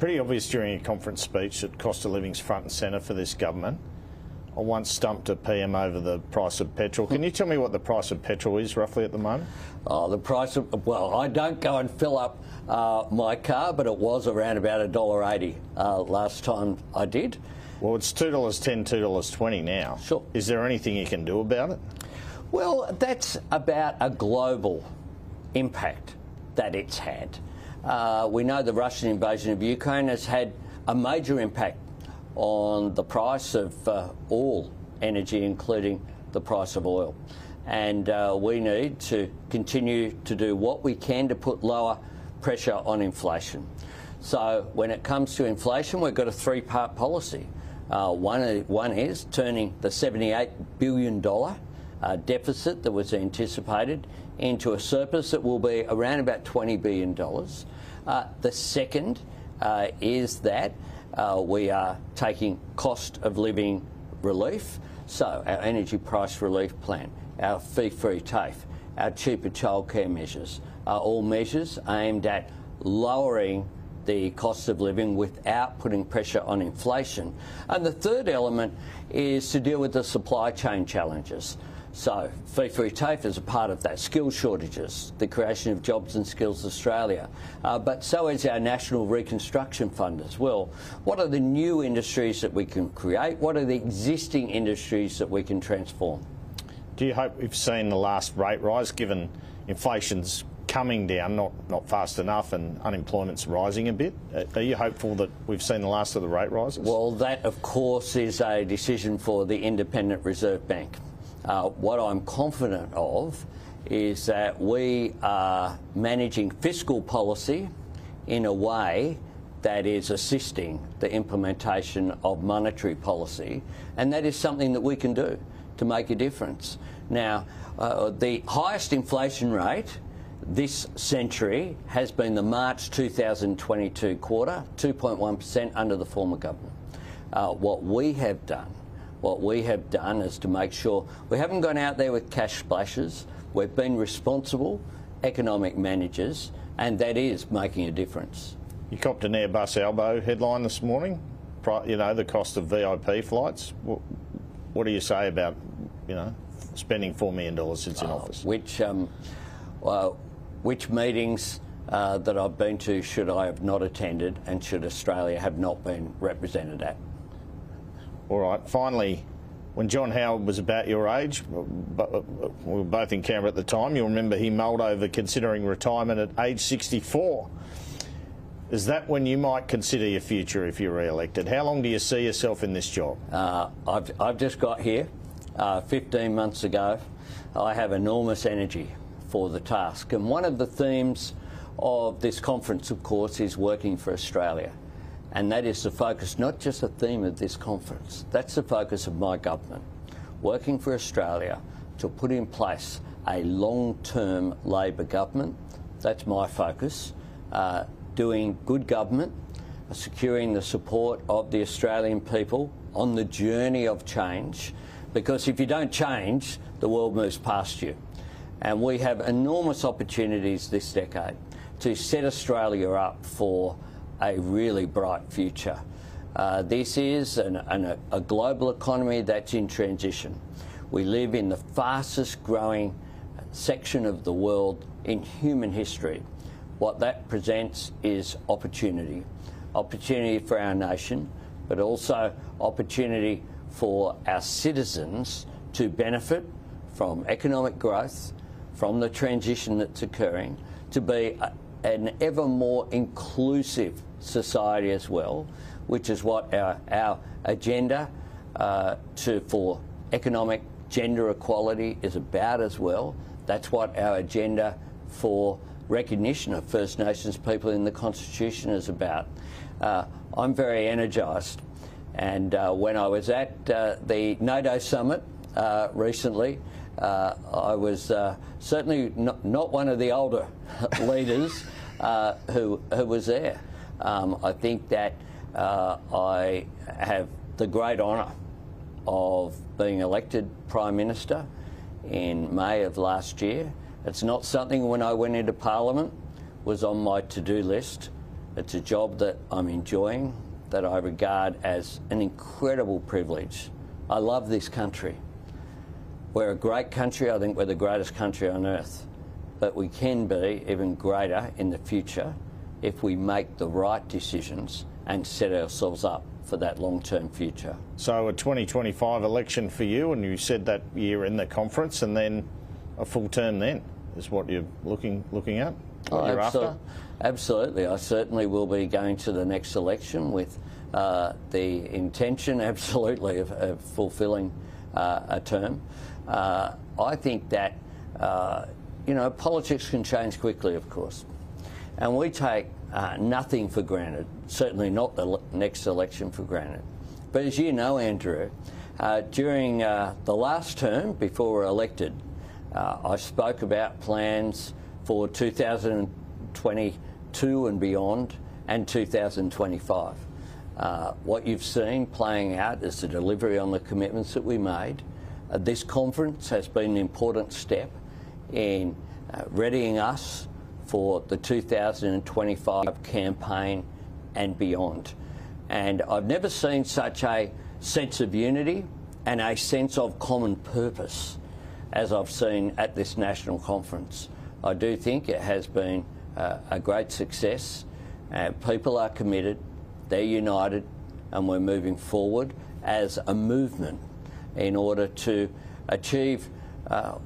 pretty obvious during your conference speech that cost of living's front and centre for this government. I once stumped a PM over the price of petrol. Can you tell me what the price of petrol is roughly at the moment? Oh, the price of, well, I don't go and fill up my car, but it was around about $1.80 last time I did. Well, it's $2.10, $2.20 now. Sure. Is there anything you can do about it? Well, that's about a global impact that it's had. We know the Russian invasion of Ukraine has had a major impact on the price of all energy, including the price of oil. And we need to continue to do what we can to put lower pressure on inflation. So when it comes to inflation, we've got a three-part policy. One is turning the $78 billion deficit that was anticipated into a surplus that will be around about $20 billion. The second is that we are taking cost of living relief, so our energy price relief plan, our fee-free TAFE, our cheaper childcare measures are all measures aimed at lowering the cost of living without putting pressure on inflation. And the third element is to deal with the supply chain challenges. So fee-free TAFE is a part of that. Skill shortages, the creation of Jobs and Skills Australia, but so is our National Reconstruction Fund as well. What are the new industries that we can create? What are the existing industries that we can transform? Do you hope we've seen the last rate rise, given inflation's coming down, not fast enough, and unemployment's rising a bit? Are you hopeful that we've seen the last of the rate rises? Well, that, of course, is a decision for the Independent Reserve Bank. What I'm confident of is that we are managing fiscal policy in a way that is assisting the implementation of monetary policy, and that is something that we can do to make a difference. Now, the highest inflation rate this century has been the March 2022 quarter, 2.1% under the former government. What we have done is to make sure we haven't gone out there with cash splashes. We've been responsible economic managers, and that is making a difference. You copped an Airbus elbow headline this morning, you know, the cost of VIP flights. What do you say about, you know, spending $4 million since in office? Which meetings that I've been to should I have not attended, and should Australia have not been represented at? All right. Finally, when John Howard was about your age, we were both in Canberra at the time, you'll remember he mulled over considering retirement at age 64. Is that when you might consider your future if you're re-elected? How long do you see yourself in this job? I've just got here 15 months ago. I have enormous energy for the task. And one of the themes of this conference, of course, is working for Australia. And that is the focus, not just the theme of this conference. That's the focus of my government. Working for Australia to put in place a long-term Labor government. That's my focus. Doing good government, securing the support of the Australian people on the journey of change. Because if you don't change, the world moves past you. And we have enormous opportunities this decade to set Australia up for a really bright future. This is a global economy that's in transition. We live in the fastest growing section of the world in human history. What that presents is opportunity. Opportunity for our nation, but also opportunity for our citizens to benefit from economic growth, from the transition that's occurring, to be an ever more inclusive society as well, which is what our agenda for economic gender equality is about as well. That's what our agenda for recognition of First Nations people in the Constitution is about. I'm very energised, and when I was at the NATO summit recently, I was certainly not one of the older leaders who was there. I think that I have the great honour of being elected Prime Minister in May of last year. It's not something when I went into Parliament was on my to-do list, It's a job that I'm enjoying, that I regard as an incredible privilege. I love this country. We're a great country. I think we're the greatest country on earth. But we can be even greater in the future if we make the right decisions and set ourselves up for that long-term future. So a 2025 election for you, and you said that year in the conference, and then a full term then is what you're looking at? What you're after? Absolutely. I certainly will be going to the next election with the intention, absolutely, of fulfilling a term. I think that, you know, politics can change quickly, of course. And we take nothing for granted, certainly not the next election for granted. But as you know, Andrew, during the last term, before we were elected, I spoke about plans for 2022 and beyond, and 2025. What you've seen playing out is the delivery on the commitments that we made. This conference has been an important step in readying us for the 2025 campaign and beyond. And I've never seen such a sense of unity and a sense of common purpose as I've seen at this national conference. I do think it has been a great success. People are committed, they're united, and we're moving forward as a movement in order to achieve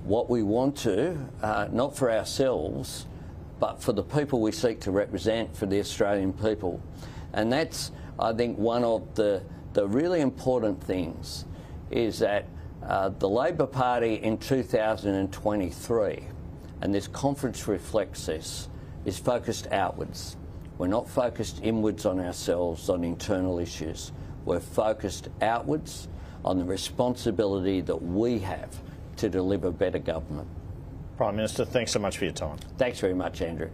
what we want to, not for ourselves, but for the people we seek to represent, for the Australian people. And that's, I think, one of the really important things is that the Labor Party in 2023, and this conference reflects this, is focused outwards. We're not focused inwards on ourselves, on internal issues. We're focused outwards on the responsibility that we have to deliver better government. Prime Minister, thanks so much for your time. Thanks very much, Andrew.